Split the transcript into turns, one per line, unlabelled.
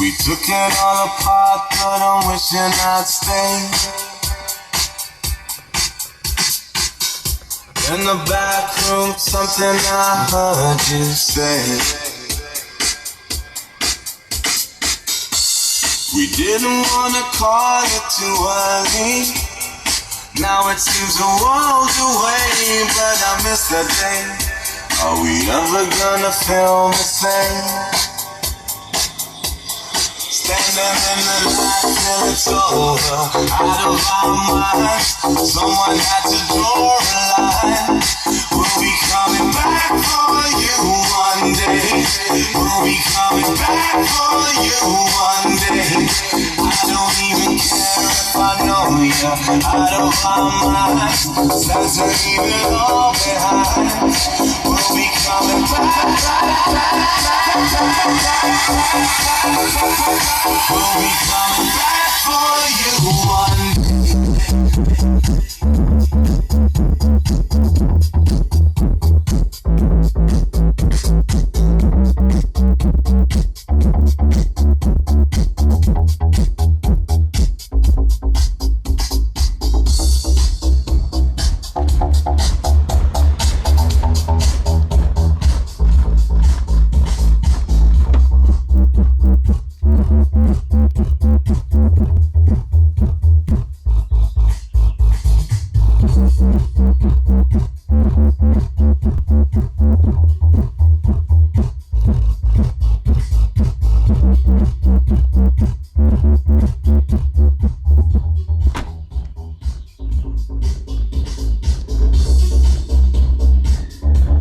We took it all apart, but I'm wishing I'd stay. In the back room, something I heard you say. We didn't wanna call it too early. Now it seems a world away, but I miss that day. Are we ever gonna feel the same? Standing in the light till it's over, out of our minds. Someone had to draw a line. We'll be coming back for you one day. We'll be coming back for you one day. I don't even care if I know you're out of our minds. Sense to leave it all behind. We'll be coming back. We'll be coming back for you one day.